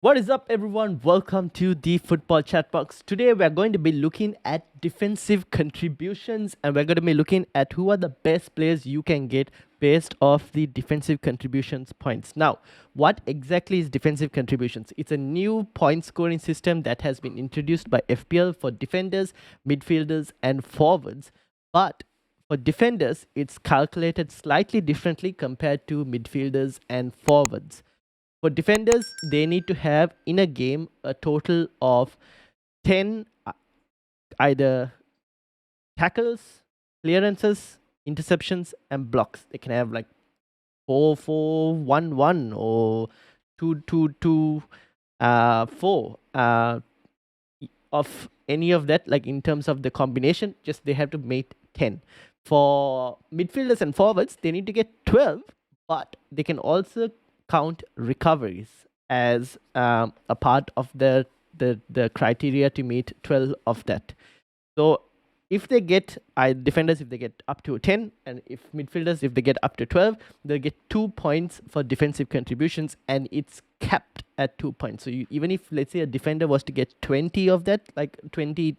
What is up, everyone? Welcome to the Football Chatbox. Today, we're going to be looking at defensive contributions and we're going to be looking at who are the best players you can get based off the defensive contributions points. Now, what exactly is defensive contributions? It's a new point scoring system that has been introduced by FPL for defenders, midfielders, and forwards. But for defenders, it's calculated slightly differently compared to midfielders and forwards. For defenders, they need to have in a game a total of 10 either tackles, clearances, interceptions, and blocks. They can have like 4-4-1-1 or 2-2-2-4 of any of that, like in terms of the combination, just they have to make 10. For midfielders and forwards, they need to get 12, but they can also count recoveries as a part of the criteria to meet 12 of that. So if they get defenders, if they get up to 10, and if midfielders, if they get up to 12, they'll get 2 points for defensive contributions, and it's capped at 2 points. So even if, let's say, a defender was to get 20 of that, like 20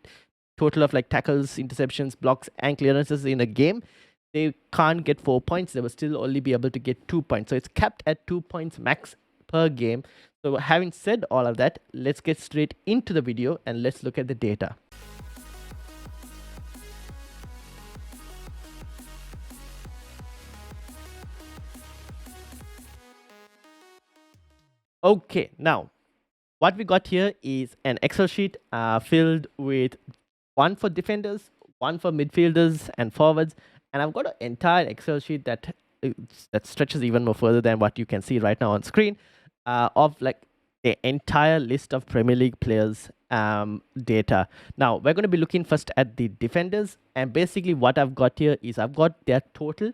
total of like tackles, interceptions, blocks, and clearances in a game, they can't get 4 points. They will still only be able to get 2 points. So it's capped at 2 points max per game. So having said all of that, let's get straight into the video and let's look at the data. Okay, now what we got here is an Excel sheet filled with one for defenders, one for midfielders and forwards, and I've got an entire Excel sheet that stretches even more further than what you can see right now on screen, of like the entire list of Premier League players data. Now we're going to be looking first at the defenders, and basically what I've got here is I've got their total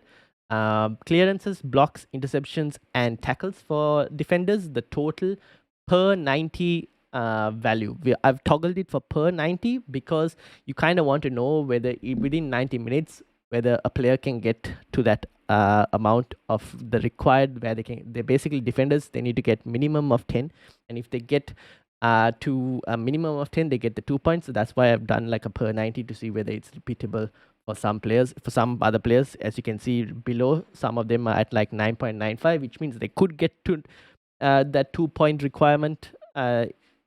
clearances, blocks, interceptions, and tackles for defenders. The total per 90 value. I've toggled it for per 90 because you kind of want to know whether within 90 minutes whether a player can get to that amount of the required, where they're basically defenders. They need to get minimum of 10, and if they get to a minimum of 10, they get the 2 points. So that's why I've done like a per 90 to see whether it's repeatable for some players. For some other players, as you can see below, some of them are at like 9.95, which means they could get to that 2 point requirement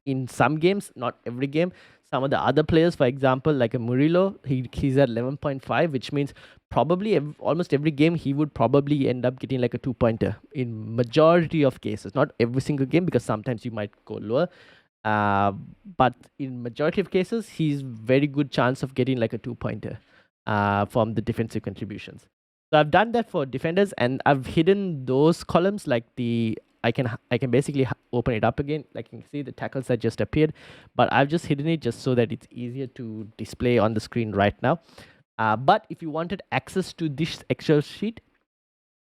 in some games, not every game. Some of the other players, for example, like a Murillo, he's at 11.5, which means probably almost every game he would probably end up getting like a 2-pointer in majority of cases. Not every single game, because sometimes you might go lower. But in majority of cases, he's very good chance of getting like a 2-pointer from the defensive contributions. So I've done that for defenders, and I've hidden those columns, like I can basically open it up again. Like you can see the tackles that just appeared, but I've just hidden it just so that it's easier to display on the screen right now. But if you wanted access to this Excel sheet,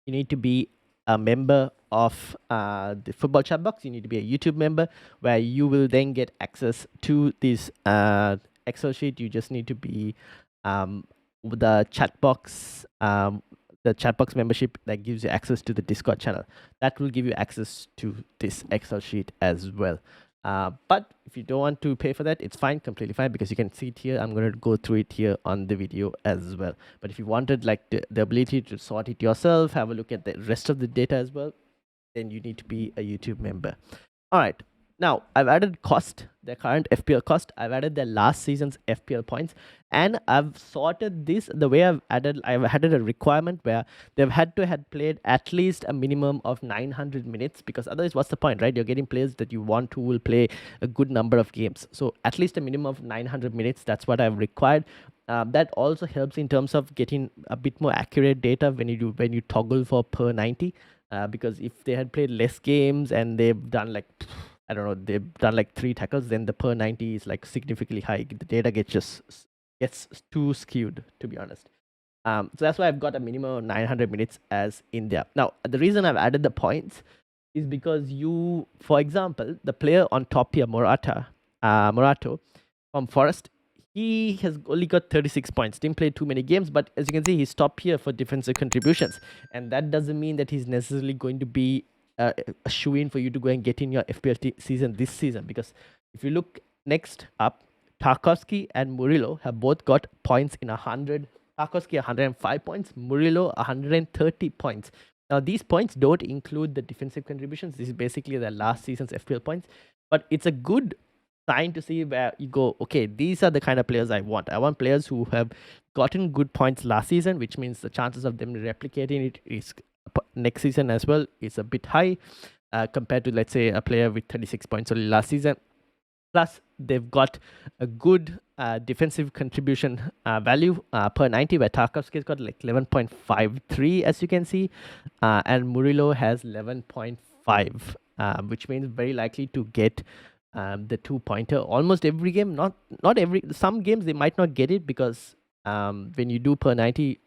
you need to be a member of the Football Chatbox. You need to be a YouTube member, where you will then get access to this Excel sheet. You just need to be the Chatbox membership that gives you access to the Discord channel. That will give you access to this Excel sheet as well. But if you don't want to pay for that, it's fine, completely fine, because you can see it here. I'm going to go through it here on the video as well. But if you wanted like the ability to sort it yourself, have a look at the rest of the data as well, then you need to be a YouTube member. All right. Now, I've added cost, the current FPL cost. I've added the last season's FPL points, and I've sorted this the way I've added a requirement where they've had to have played at least a minimum of 900 minutes, because otherwise what's the point, right? You're getting players that you want who will play a good number of games. So at least a minimum of 900 minutes, that's what I've required. That also helps in terms of getting a bit more accurate data when you toggle for per 90, because if they had played less games and they've done like, I don't know, they've done like 3 tackles, then the per 90 is like significantly high. The data gets too skewed, to be honest. So that's why I've got a minimum of 900 minutes as in there. Now, the reason I've added the points is because for example, the player on top here, Morato from Forest, he has only got 36 points. Didn't play too many games, but as you can see, he's top here for defensive contributions. And that doesn't mean that he's necessarily going to be a shoe-in for you to go and get in your FPL season this season, because if you look next up, Tarkowski and Murillo have both got points in 100. Tarkowski 105 points, Murillo 130 points. Now these points don't include the defensive contributions. This is basically the last season's FPL points, but it's a good sign to see where you go, okay, these are the kind of players I want. I want players who have gotten good points last season, which means the chances of them replicating it is next season as well is a bit high compared to, let's say, a player with 36 points only last season. Plus, they've got a good defensive contribution value per 90, where Tarkovsky's got like 11.53, as you can see, and Murillo has 11.5, which means very likely to get the 2-pointer almost every game. Not every. Some games they might not get it, because when you do per 90,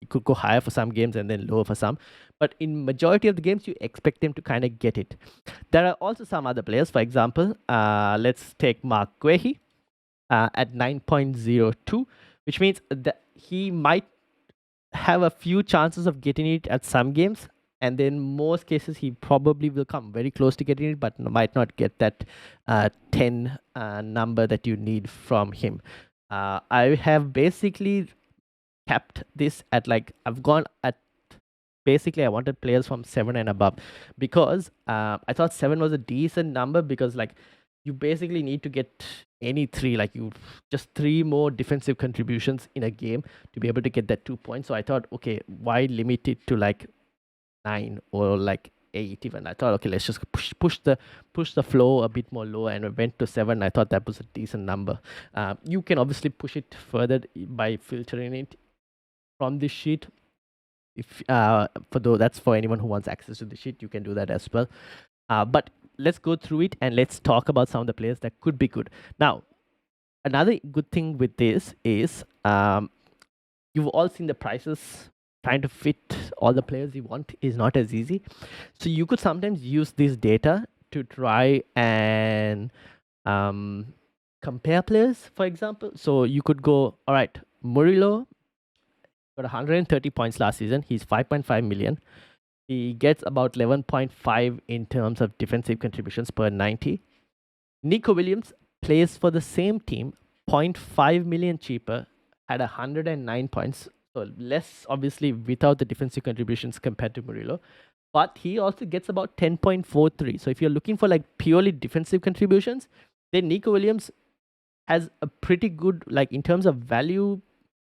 it could go higher for some games and then lower for some. But in majority of the games, you expect them to kind of get it. There are also some other players. For example, let's take Mark Guehi at 9.02, which means that he might have a few chances of getting it at some games. And then most cases, he probably will come very close to getting it, but might not get that 10 number that you need from him. I have basically capped this at, like, I've gone at, basically I wanted players from 7 and above, because I thought 7 was a decent number, because like you basically need to get any 3, like you just 3 more defensive contributions in a game to be able to get that 2 points. So I thought, okay, why limit it to like 9 or like 8 even? I thought, okay, let's just push the flow a bit more low, and I went to 7. I thought that was a decent number. You can obviously push it further by filtering it from this sheet. If that's for anyone who wants access to the sheet, you can do that as well. But let's go through it and let's talk about some of the players that could be good. Now, another good thing with this is you've all seen the prices. Trying to fit all the players you want is not as easy. So you could sometimes use this data to try and compare players, for example. So you could go, all right, Murillo got 130 points last season. He's 5.5 million. He gets about 11.5 in terms of defensive contributions per 90. Nico Williams plays for the same team, 0.5 million cheaper, had 109 points. So less, obviously, without the defensive contributions compared to Murillo. But he also gets about 10.43. So if you're looking for like purely defensive contributions, then Nico Williams has a pretty good, like in terms of value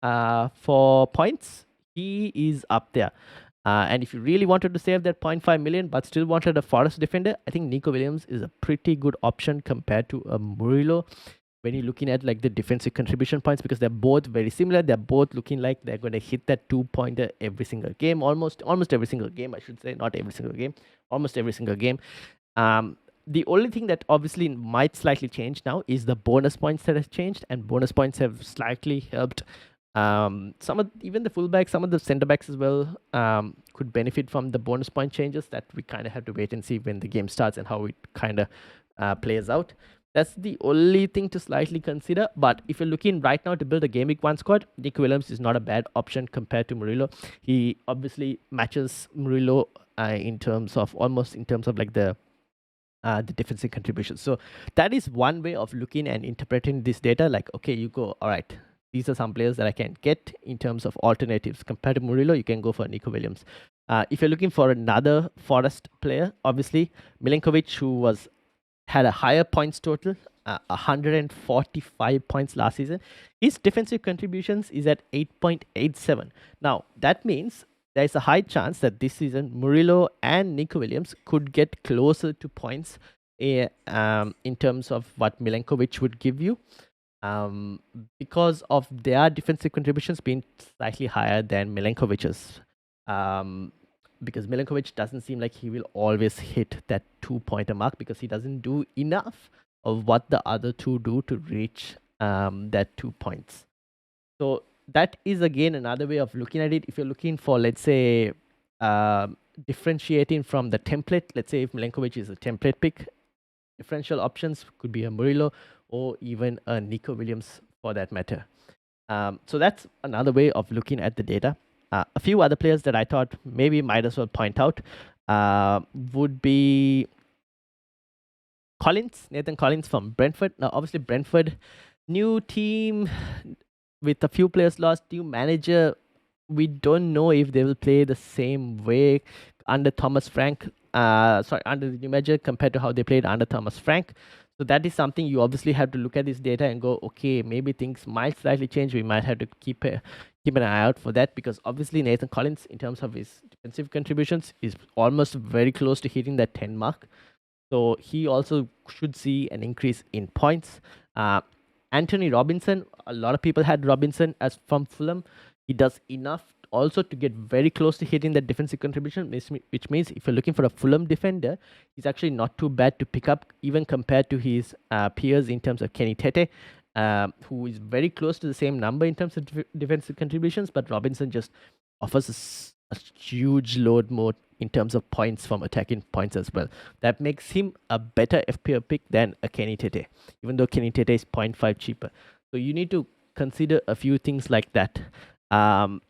for points, he is up there. And if you really wanted to save that 0.5 million but still wanted a Forest defender, I think Nico Williams is a pretty good option compared to a Murillo when you're looking at like the defensive contribution points, because they're both very similar. They're both looking like they're going to hit that 2-pointer every single game, almost every single game, I should say. Not every single game, almost every single game. The only thing that obviously might slightly change now is the bonus points that has changed, and bonus points have slightly helped some of even the fullbacks, some of the centre backs as well could benefit from the bonus point changes. That we kind of have to wait and see when the game starts and how it kind of plays out. That's the only thing to slightly consider. But if you're looking right now to build a Game Week 1 squad, Nick Williams is not a bad option compared to Murillo. He obviously matches Murillo in terms of like the defensive contributions. So that is one way of looking and interpreting this data. Like, okay, you go, all right, these are some players that I can get in terms of alternatives. Compared to Murillo, you can go for Nico Williams. If you're looking for another Forest player, obviously Milenkovic, who had a higher points total, 145 points last season. His defensive contributions is at 8.87. Now, that means there's a high chance that this season Murillo and Nico Williams could get closer to points in terms of what Milenkovic would give you, because of their defensive contributions being slightly higher than Milenkovic's. Because Milenkovic doesn't seem like he will always hit that 2-pointer mark, because he doesn't do enough of what the other two do to reach that 2 points. So that is again another way of looking at it. If you're looking for, let's say, differentiating from the template, let's say if Milenkovic is a template pick, differential options could be a Murillo or even a Nico Williams for that matter. So that's another way of looking at the data. A few other players that I thought maybe might as well point out. would be Nathan Collins from Brentford. Now, obviously, Brentford, new team with a few players lost, new manager. We don't know if they will play the same way under Thomas Frank. Under the new manager compared to how they played under Thomas Frank. So that is something you obviously have to look at this data and go, okay, maybe things might slightly change. We might have to keep an eye out for that, because obviously Nathan Collins, in terms of his defensive contributions, is almost very close to hitting that 10 mark. So he also should see an increase in points. Anthony Robinson, a lot of people had Robinson as from Fulham. He does enough also to get very close to hitting that defensive contribution, which means if you're looking for a Fulham defender, he's actually not too bad to pick up, even compared to his peers in terms of Kenny Tete, who is very close to the same number in terms of defensive contributions, but Robinson just offers a huge load more in terms of points from attacking points as well. That makes him a better FPL pick than a Kenny Tete, even though Kenny Tete is 0.5 cheaper. So you need to consider a few things like that.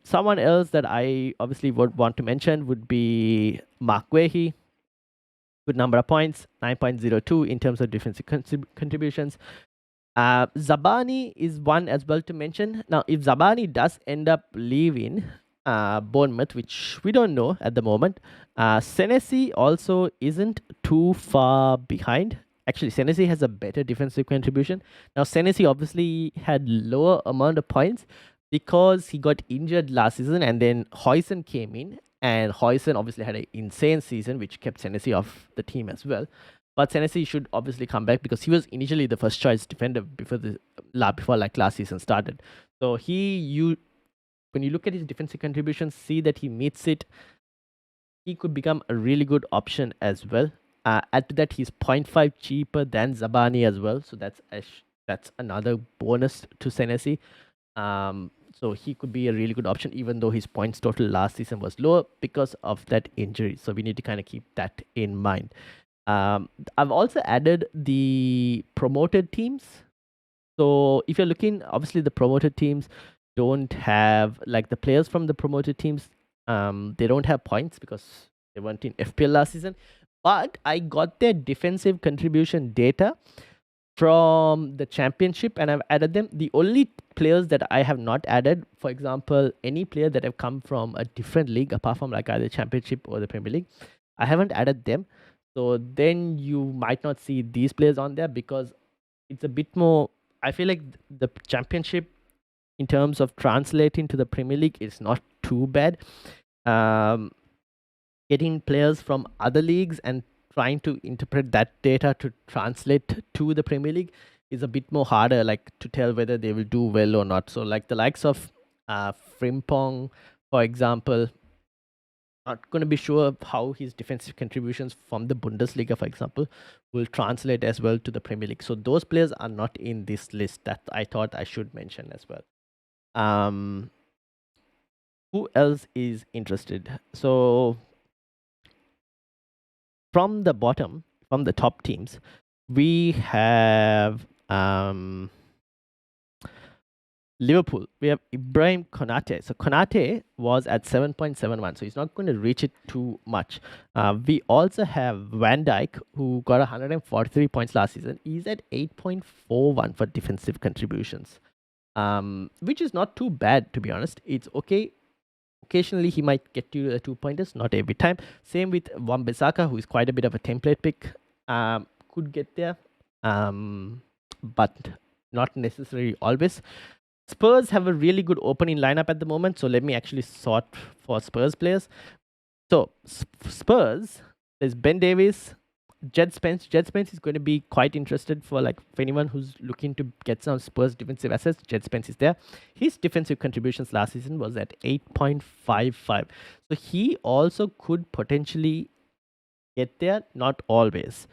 Someone else that I obviously would want to mention would be Mark Guehi. Good number of points, 9.02 in terms of defensive contributions. Zabani is one as well to mention. Now, if Zabani does end up leaving Bournemouth, which we don't know at the moment, Senesi also isn't too far behind. Actually, Senesi has a better defensive contribution. Now, Senesi obviously had lower amount of points because he got injured last season, and then Huijsen came in, and Huijsen obviously had an insane season, which kept Senesi off the team as well. But Senesi should obviously come back because he was initially the first choice defender before last season started. So when you look at his defensive contributions, see that he meets it, he could become a really good option as well. Add to that, he's 0.5 cheaper than Zabani as well, so that's another bonus to Senesi. So he could be a really good option, even though his points total last season was lower because of that injury. So we need to kind of keep that in mind. I've also added the promoted teams. So if you're looking, obviously the promoted teams don't have, like, the players from the promoted teams, they don't have points because they weren't in FPL last season. But I got their defensive contribution data from the championship and I've added them. The only players that I have not added, for example, any player that have come from a different league apart from like either championship or the Premier League, I haven't added them. So then you might not see these players on there because it's a bit more, I feel like the championship in terms of translating to the Premier League is not too bad. Getting players from other leagues and trying to interpret that data to translate to the Premier League is a bit more harder, like to tell whether they will do well or not. So like the likes of Frimpong, for example, not going to be sure of how his defensive contributions from the Bundesliga, for example, will translate as well to the Premier League. So those players are not in this list that I thought I should mention as well. Who else is interested? So from the bottom, from the top teams, we have Liverpool. We have Ibrahim Konate. So Konate was at 7.71, so he's not going to reach it too much. We also have Van Dijk, who got 143 points last season. He's at 8.41 for defensive contributions, which is not too bad, to be honest. It's okay. Occasionally, he might get you 2-pointers, not every time. Same with Wan-Bissaka, who is quite a bit of a template pick. Could get there, but not necessarily always. Spurs have a really good opening lineup at the moment, so let me actually sort for Spurs players. So Spurs, there's Ben Davies, Jed Spence. Jed Spence is going to be quite interested for anyone who's looking to get some Spurs defensive assets. Jed Spence is there. His defensive contributions last season was at 8.55. So he also could potentially get there, not always.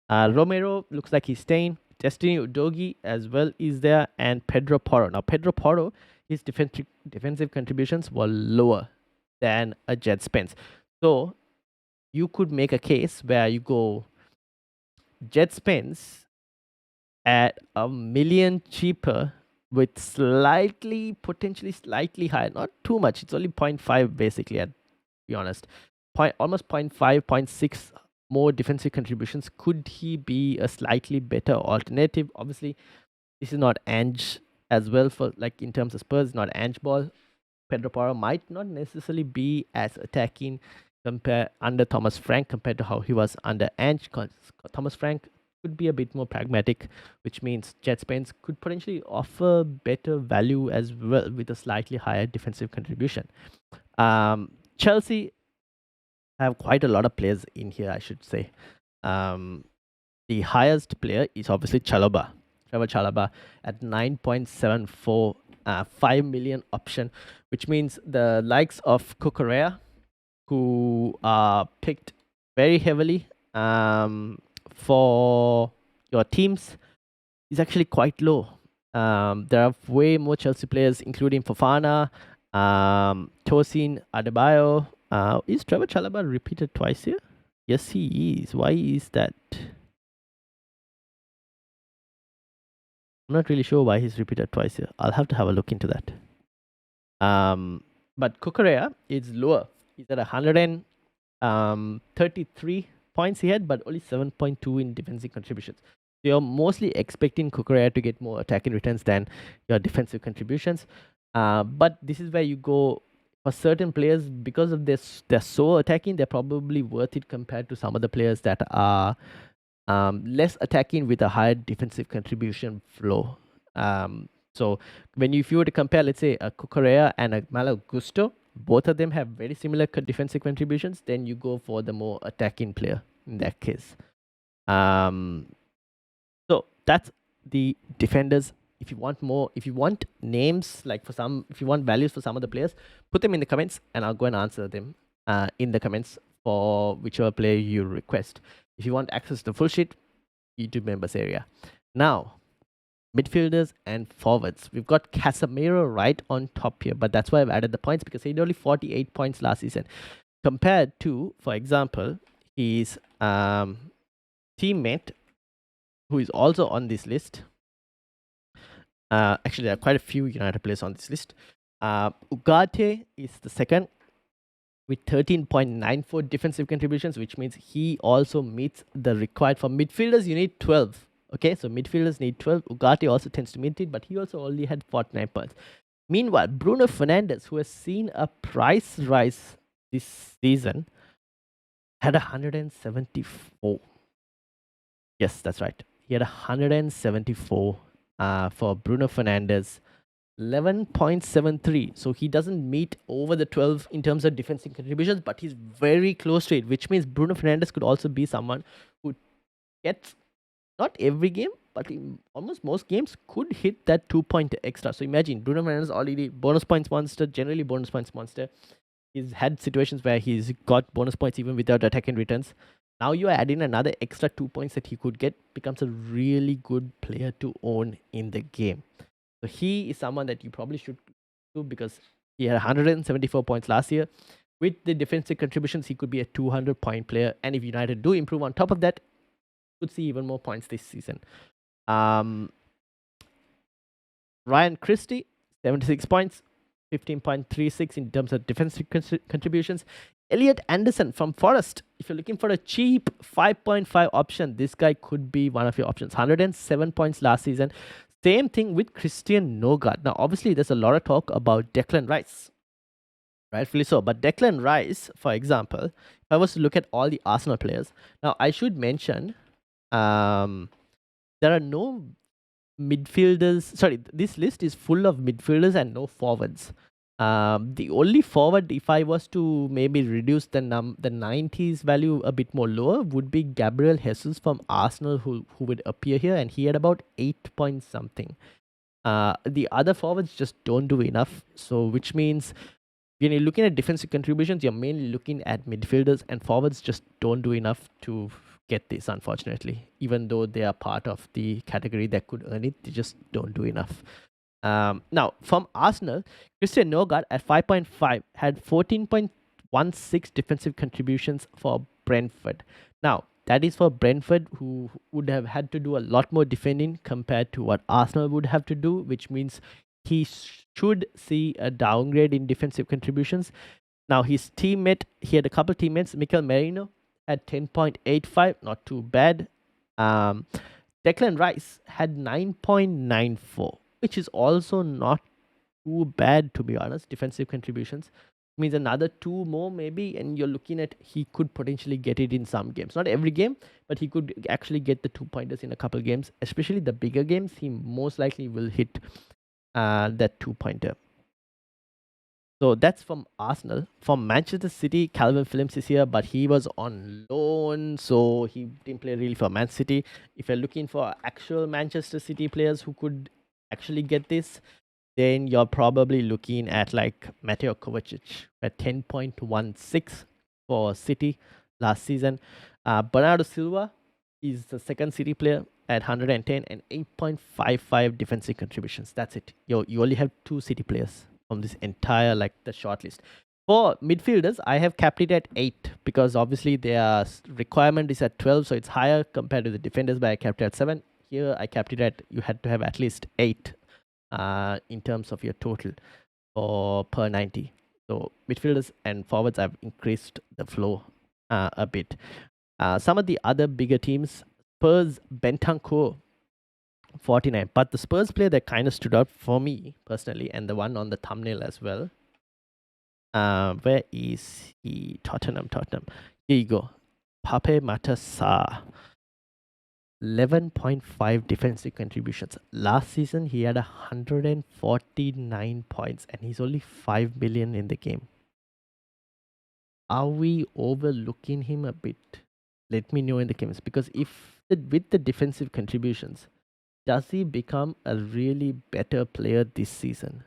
Romero looks like he's staying. Destiny Udogie as well is there, and Pedro Porro. Now, Pedro Porro, his defensive contributions were lower than a Jed Spence. So you could make a case where you go Jed Spence at $1 million cheaper with potentially slightly higher, not too much. It's only 0.5 basically, to be honest. almost 0.5, 0.6 more defensive contributions. Could he be a slightly better alternative? Obviously, this is not Ange as well for like in terms of Spurs, not Ange ball. Pedro Porro might not necessarily be as attacking compare under Thomas Frank compared to how he was under Ange. 'Cause Thomas Frank could be a bit more pragmatic, which means Jet Spence could potentially offer better value as well with a slightly higher defensive contribution. Chelsea have quite a lot of players in here, I should say. The highest player is obviously Trevor Chalobah at 9.74, 5 million option, which means the likes of Cucurella, who are picked very heavily for your teams, is actually quite low. There are way more Chelsea players, including Fofana, Tosin, Adebayo. Is Trevor Chalobah repeated twice here? Yes, he is. Why is that? I'm not really sure why he's repeated twice here. I'll have to have a look into that. But Cucurella is lower. He's at 133 points he had, but only 7.2 in defensive contributions. So you're mostly expecting Cucurella to get more attacking returns than your defensive contributions. But this is where you go for certain players, because of this, they're so attacking, they're probably worth it compared to some of the players that are less attacking with a higher defensive contribution flow. So if you were to compare, let's say, a Cucurella and a Malo Gusto, both of them have very similar defensive contributions, then you go for the more attacking player in that case. So that's the defenders. If you want names, like if you want values for some of the players, put them in the comments and I'll go and answer them in the comments for whichever player you request. If you want access to the full sheet, YouTube members area. Now, midfielders and forwards. We've got Casemiro right on top here, but that's why I've added the points, because he had only 48 points last season. Compared to, for example, his teammate, who is also on this list. Actually, there are quite a few United players on this list. Ugarte is the second with 13.94 defensive contributions, which means he also meets the required. For midfielders, you need 12. Okay, so midfielders need 12. Ugarte also tends to meet it, but he also only had 49 points. Meanwhile, Bruno Fernandes, who has seen a price rise this season, had 174. Yes, that's right. He had 174 for Bruno Fernandes. 11.73. So he doesn't meet over the 12 in terms of defensive contributions, but he's very close to it, which means Bruno Fernandes could also be someone who gets, not every game, but in almost most games, could hit that 2-point extra. So imagine Bruno Fernandes already bonus points monster, generally bonus points monster. He's had situations where he's got bonus points even without attacking returns. Now you are adding another extra 2 points that he could get, becomes a really good player to own in the game. So he is someone that you probably should do, because he had 174 points last year. With the defensive contributions, he could be a 200-point player. And if United do improve on top of that, could see even more points this season. Ryan Christie, 76 points, 15.36 in terms of defensive contributions. Elliot Anderson from Forest. If you're looking for a cheap 5.5 option, this guy could be one of your options. 107 points last season. Same thing with Christian Nogard. Now, obviously, there's a lot of talk about Declan Rice. Rightfully so. But Declan Rice, for example, if I was to look at all the Arsenal players, now I should mention there are no midfielders. Sorry, this list is full of midfielders and no forwards. The only forward, if I was to maybe reduce the 90s value a bit more lower, would be Gabriel Jesus from Arsenal, who would appear here, and he had about 8 points something. The other forwards just don't do enough. So which means when you're looking at defensive contributions, you're mainly looking at midfielders, and forwards just don't do enough to get this, unfortunately. Even though they are part of the category that could earn it, they just don't do enough. Now, from Arsenal, Christian Nogard at 5.5 had 14.16 defensive contributions for Brentford. Now, that is for Brentford, who would have had to do a lot more defending compared to what Arsenal would have to do, which means he should see a downgrade in defensive contributions. Now his teammate, he had a couple teammates. Mikel Merino had 10.85, not too bad. Um, Declan Rice had 9.94, which is also not too bad, to be honest. Defensive contributions means another two more maybe, and you're looking at he could potentially get it in some games. Not every game, but he could actually get the 2 pointers in a couple games, especially the bigger games. He most likely will hit that 2 pointer. So that's from Arsenal. From Manchester City, Calvin Phillips is here, but he was on loan, so he didn't play really for Man City. If you're looking for actual Manchester City players who could actually get this, then you're probably looking at like Mateo Kovacic at 10.16 for City last season. Bernardo Silva is the second City player at 110 and 8.55 defensive contributions. That's it. You only have two City players from this entire like the shortlist. For midfielders, I have capped it at 8 because obviously their requirement is at 12, so it's higher compared to the defenders, but I capped it at 7. Here I capped it at you had to have at least 8 in terms of your total or per 90. So midfielders and forwards, I've increased the flow a bit. Some of the other bigger teams, Spurs, Bentancur, 49. But the Spurs player that kind of stood out for me personally, and the one on the thumbnail as well. Where is he? Tottenham. Here you go. Pape Matar 11.5 defensive contributions. Last season, he had 149 points and he's only 5 million in the game. Are we overlooking him a bit? Let me know in the comments, because with the defensive contributions, does he become a really better player this season?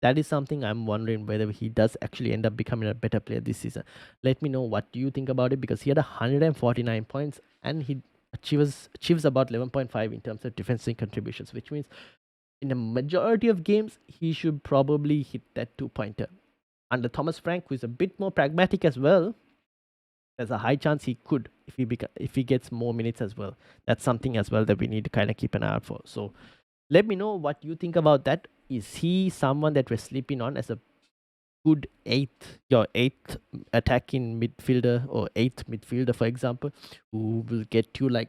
That is something I'm wondering, whether he does actually end up becoming a better player this season. Let me know what do you think about it, because he had 149 points and he achieves about 11.5 in terms of defensive contributions, which means in a majority of games he should probably hit that 2-pointer. Under Thomas Frank, who is a bit more pragmatic as well, there's a high chance he could if he gets more minutes as well. That's something as well that we need to kind of keep an eye out for. So let me know what you think about that. Is he someone that we're sleeping on as a good your eighth attacking midfielder or eighth midfielder, for example, who will get you like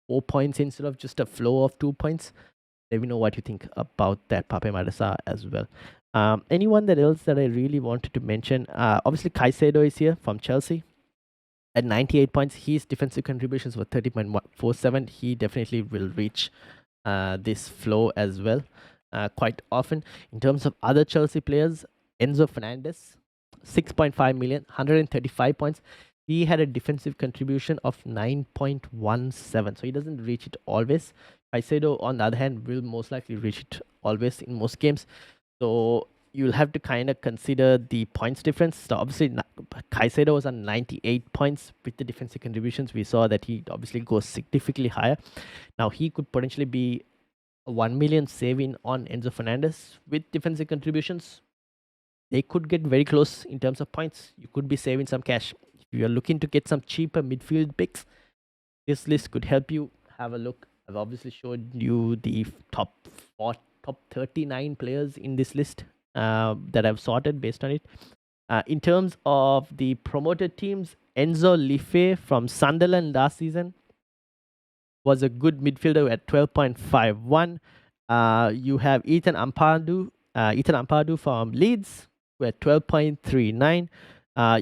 4 points instead of just a flow of 2 points? Let me know what you think about that, Pape Matar as well. Anyone else that I really wanted to mention? Obviously, Caicedo is here from Chelsea at 98 points. His defensive contributions were 30.47. He definitely will reach this flow as well quite often. In terms of other Chelsea players, Enzo Fernandez, 6.5 million, 135 points. He had a defensive contribution of 9.17, so he doesn't reach it always. Caicedo, on the other hand, will most likely reach it always in most games. So you'll have to kind of consider the points difference. So obviously, Caicedo was on 98 points with the defensive contributions. We saw that he obviously goes significantly higher. Now he could potentially be a 1 million saving on Enzo Fernandez with defensive contributions. They could get very close in terms of points. You could be saving some cash. If you're looking to get some cheaper midfield picks, this list could help you. Have a look. I've obviously showed you the top 39 players in this list that I've sorted based on it. In terms of the promoted teams, Enzo Life from Sunderland last season was a good midfielder at 12.51. You have Ethan Ampadu from Leeds at 12.39.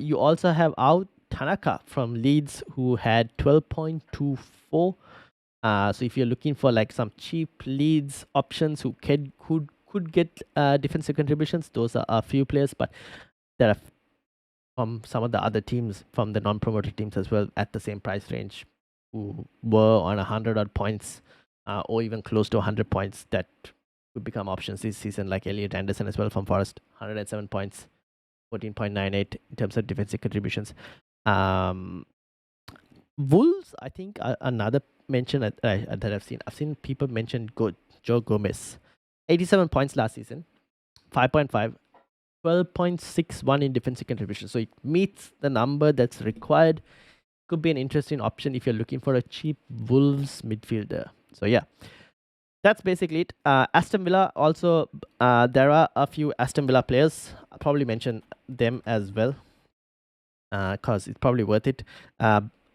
You also have Ao Tanaka from Leeds, who had 12.24. So if you're looking for like some cheap Leeds options who could get defensive contributions, those are a few players, but there are from some of the other teams, from the non-promoted teams as well, at the same price range, who were on 100 odd points or even close to 100 points, that could become options this season, like Elliot Anderson as well from Forest, 107 points, 14.98 in terms of defensive contributions. Wolves, I think, another mention that I've seen. I've seen people mention Joe Gomez, 87 points last season, 5.5, 12.61 in defensive contribution. So it meets the number that's required. Could be an interesting option if you're looking for a cheap Wolves midfielder. So yeah, that's basically it. Aston Villa also, there are a few Aston Villa players. I'll probably mention them as well because it's probably worth it.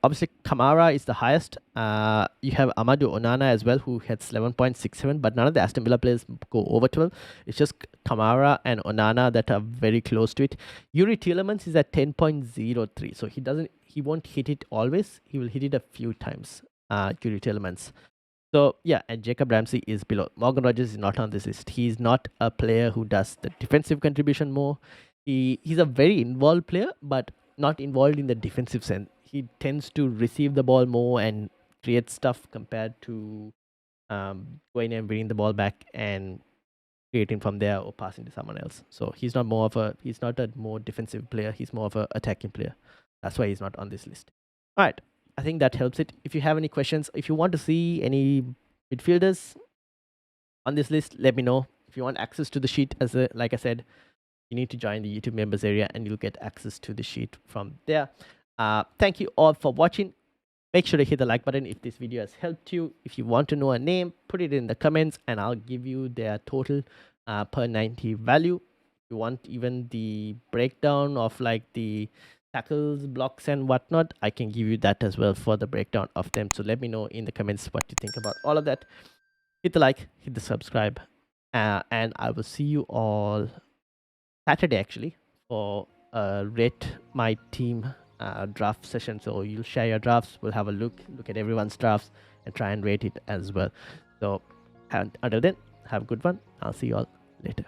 Obviously, Kamara is the highest. You have Amadou Onana as well, who hits 11.67, but none of the Aston Villa players go over 12. It's just Kamara and Onana that are very close to it. Yuri Tielemans is at 10.03, so he won't hit it always. He will hit it a few times. Yuri Tielemans. So yeah, and Jacob Ramsey is below. Morgan Rogers is not on this list. He's not a player who does the defensive contribution more. He's a very involved player, but not involved in the defensive sense. He tends to receive the ball more and create stuff compared to going and bringing the ball back and creating from there or passing to someone else. So he's not a more defensive player. He's more of an attacking player. That's why he's not on this list. All right. I think that helps it. If you have any questions, if you want to see any midfielders on this list, let me know. If you want access to the sheet, like I said, you need to join the YouTube members area and you'll get access to the sheet from there. Thank you all for watching. Make sure to hit the like button if this video has helped you. If you want to know a name, put it in the comments and I'll give you their total per 90 value. If you want even the breakdown of like the tackles, blocks and whatnot, I can give you that as well for the breakdown of them. So let me know in the comments what you think about all of that. Hit the like, hit the subscribe, and I will see you all Saturday actually for rate my team draft session. So you'll share your drafts, we'll have a look at everyone's drafts and try and rate it as well. So until then, have a good one. I'll see you all later.